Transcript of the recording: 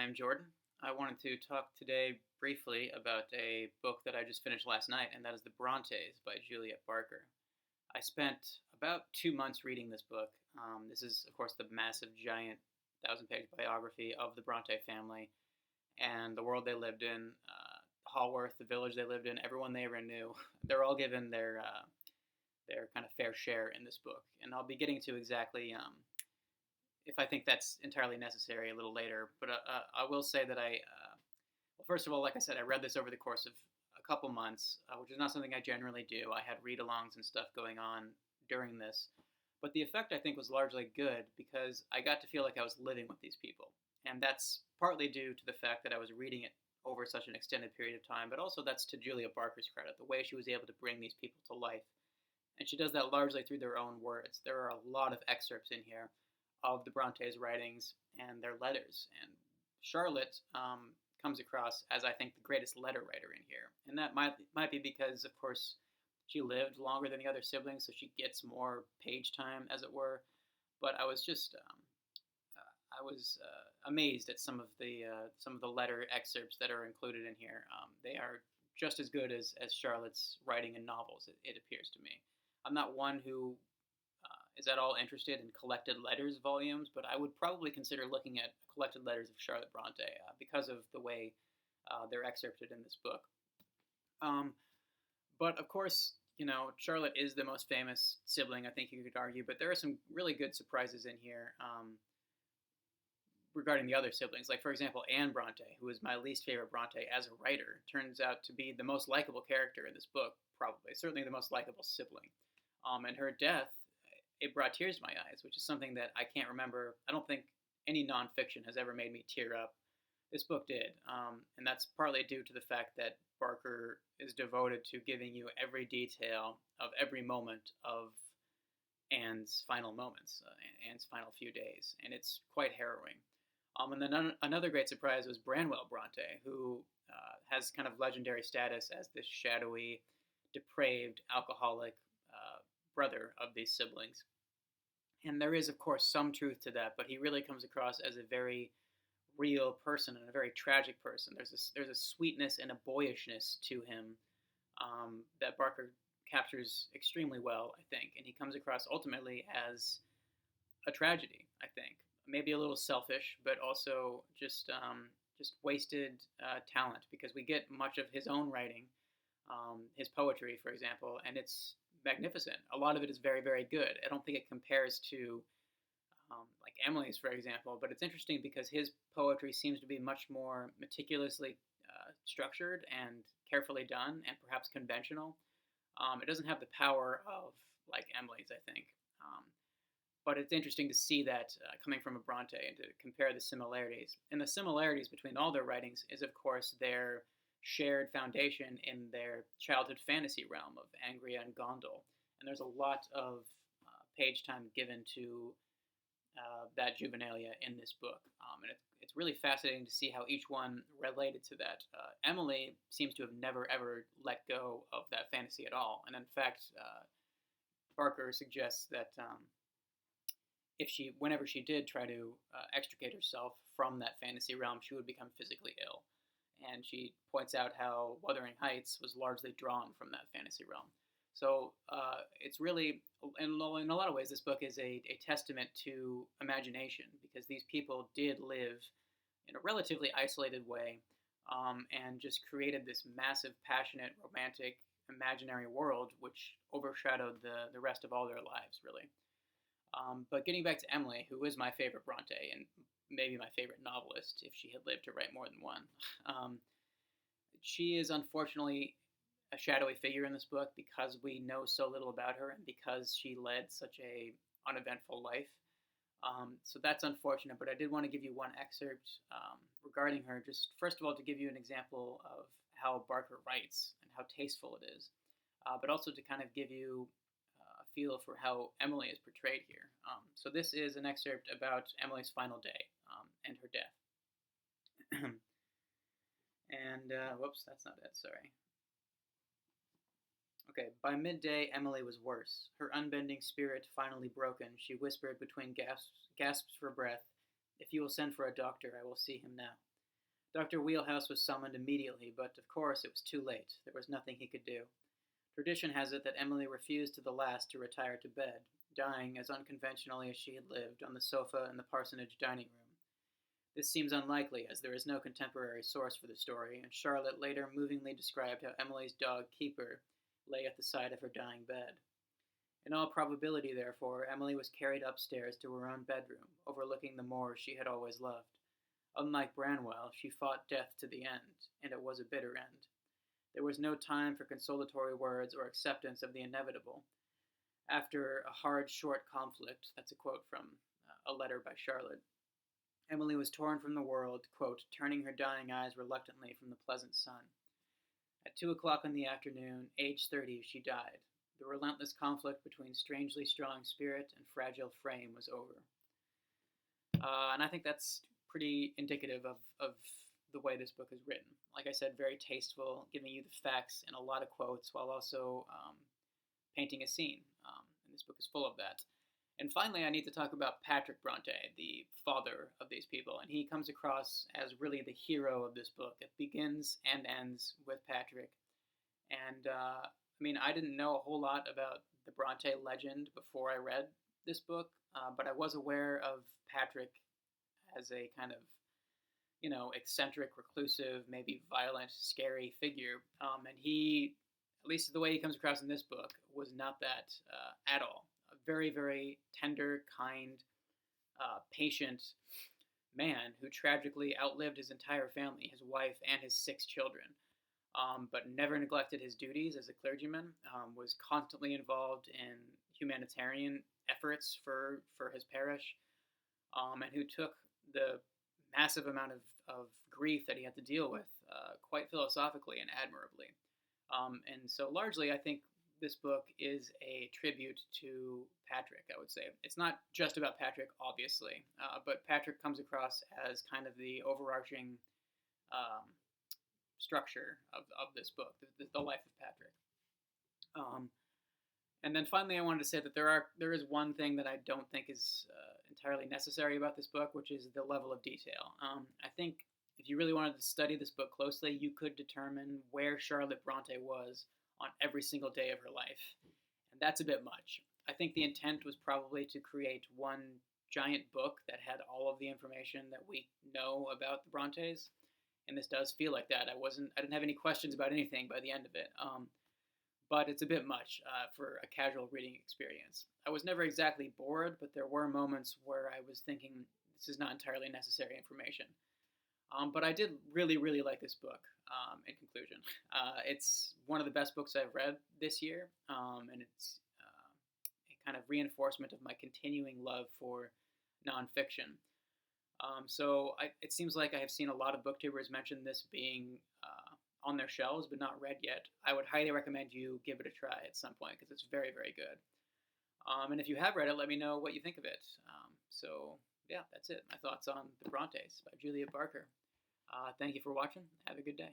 I'm Jordan. I wanted to talk today briefly about a book that I just finished last night, and that is The Brontes by Juliet Barker. I spent about 2 months reading this book. This is, of course, the massive, giant, thousand-page biography of the Bronte family and the world they lived in, Haworth, the village they lived in, everyone they ever knew. They're all given their kind of fair share in this book, and I'll be getting to exactly if I think that's entirely necessary a little later. But I will say that well, first of all, like I said, I read this over the course of a couple months, which is not something I generally do. I had read-alongs and stuff going on during this, but the effect I think was largely good because I got to feel like I was living with these people, and that's partly due to the fact that I was reading it over such an extended period of time, but also that's to Julia Barker's credit, the way she was able to bring these people to life. And she does that largely through their own words. There are a lot of excerpts in here of the Brontes' writings and their letters. And Charlotte comes across as, I think, the greatest letter writer in here. And that might be because, of course, she lived longer than the other siblings, so she gets more page time, as it were. But I was just amazed at some of the letter excerpts that are included in here. They are just as good as Charlotte's writing in novels, it appears to me. I'm not one who is at all interested in collected letters volumes, but I would probably consider looking at collected letters of Charlotte Bronte because of the way they're excerpted in this book. But of course, Charlotte is the most famous sibling, I think you could argue, but there are some really good surprises in here regarding the other siblings. Like, for example, Anne Bronte, who is my least favorite Bronte as a writer, turns out to be the most likable character in this book, probably. Certainly the most likable sibling. And her death, it brought tears to my eyes, which is something that I can't remember. I don't think any nonfiction has ever made me tear up. This book did, and that's partly due to the fact that Barker is devoted to giving you every detail of every moment of Anne's final moments, Anne's final few days, and it's quite harrowing. And then another great surprise was Branwell Bronte, who has kind of legendary status as this shadowy, depraved, alcoholic brother of these siblings. And there is, of course, some truth to that, but he really comes across as a very real person and a very tragic person. There's a sweetness and a boyishness to him that Barker captures extremely well, I think, and he comes across ultimately as a tragedy, I think. Maybe a little selfish, but also just wasted talent, because we get much of his own writing, his poetry, for example, and it's magnificent. A lot of it is very, very good. I don't think it compares to like Emily's, for example, but it's interesting because his poetry seems to be much more meticulously structured and carefully done and perhaps conventional. It doesn't have the power of like Emily's, I think. But it's interesting to see that coming from a Bronte and to compare the similarities. And the similarities between all their writings is, of course, their shared foundation in their childhood fantasy realm of Angria and Gondel. And there's a lot of page time given to that juvenilia in this book. And it's really fascinating to see how each one related to that. Emily seems to have never, ever let go of that fantasy at all. And in fact, Barker suggests that whenever she did try to extricate herself from that fantasy realm, she would become physically ill. And she points out how Wuthering Heights was largely drawn from that fantasy realm. So it's really, in a lot of ways, this book is a testament to imagination, because these people did live in a relatively isolated way and just created this massive, passionate, romantic, imaginary world which overshadowed the rest of all their lives, really. But getting back to Emily, who is my favorite Bronte, and maybe my favorite novelist if she had lived to write more than one. She is unfortunately a shadowy figure in this book because we know so little about her and because she led such a uneventful life. So that's unfortunate, but I did want to give you one excerpt regarding her, just first of all to give you an example of how Barker writes and how tasteful it is, but also to kind of give you a feel for how Emily is portrayed here. So this is an excerpt about Emily's final day and her death. And, whoops, that's not it, sorry. Okay, by midday, Emily was worse. Her unbending spirit finally broken, she whispered between gasps for breath, "If you will send for a doctor, I will see him now." Dr. Wheelhouse was summoned immediately, but of course it was too late. There was nothing he could do. Tradition has it that Emily refused to the last to retire to bed, dying as unconventionally as she had lived on the sofa in the parsonage dining room. This seems unlikely, as there is no contemporary source for the story, and Charlotte later movingly described how Emily's dog Keeper lay at the side of her dying bed. In all probability, therefore, Emily was carried upstairs to her own bedroom, overlooking the moors she had always loved. Unlike Branwell, she fought death to the end, and it was a bitter end. There was no time for consolatory words or acceptance of the inevitable. After a hard, short conflict, that's a quote from a letter by Charlotte, Emily was torn from the world, quote, turning her dying eyes reluctantly from the pleasant sun. At 2 o'clock in the afternoon, age 30, she died. The relentless conflict between strangely strong spirit and fragile frame was over. And I think that's pretty indicative of the way this book is written. Like I said, very tasteful, giving you the facts and a lot of quotes while also painting a scene. And this book is full of that. And finally, I need to talk about Patrick Bronte, the father of these people. And he comes across as really the hero of this book. It begins and ends with Patrick. And I didn't know a whole lot about the Bronte legend before I read this book, but I was aware of Patrick as a kind of, eccentric, reclusive, maybe violent, scary figure. And he, at least the way he comes across in this book, was not that at all. A very, very tender, kind, patient man who tragically outlived his entire family, his wife and his 6 children. But never neglected his duties as a clergyman, was constantly involved in humanitarian efforts for his parish, and who took the massive amount of grief that he had to deal with quite philosophically and admirably. And so largely, I think this book is a tribute to Patrick, I would say. It's not just about Patrick, obviously, but Patrick comes across as kind of the overarching structure of this book, the life of Patrick. And then finally, I wanted to say that there is one thing that I don't think is entirely necessary about this book, which is the level of detail. I think if you really wanted to study this book closely, you could determine where Charlotte Bronte was on every single day of her life, and that's a bit much. I think the intent was probably to create one giant book that had all of the information that we know about the Brontes, and this does feel like that. I didn't have any questions about anything by the end of it. But it's a bit much for a casual reading experience. I was never exactly bored, but there were moments where I was thinking, this is not entirely necessary information. But I did really, really like this book, in conclusion. It's one of the best books I've read this year, and it's a kind of reinforcement of my continuing love for nonfiction. It seems like I have seen a lot of booktubers mention this being on their shelves but not read yet. I would highly recommend you give it a try at some point because it's very, very good. And if you have read it, let me know what you think of it. Yeah, that's it. My thoughts on The Brontes by Julia Barker. Thank you for watching. Have a good day.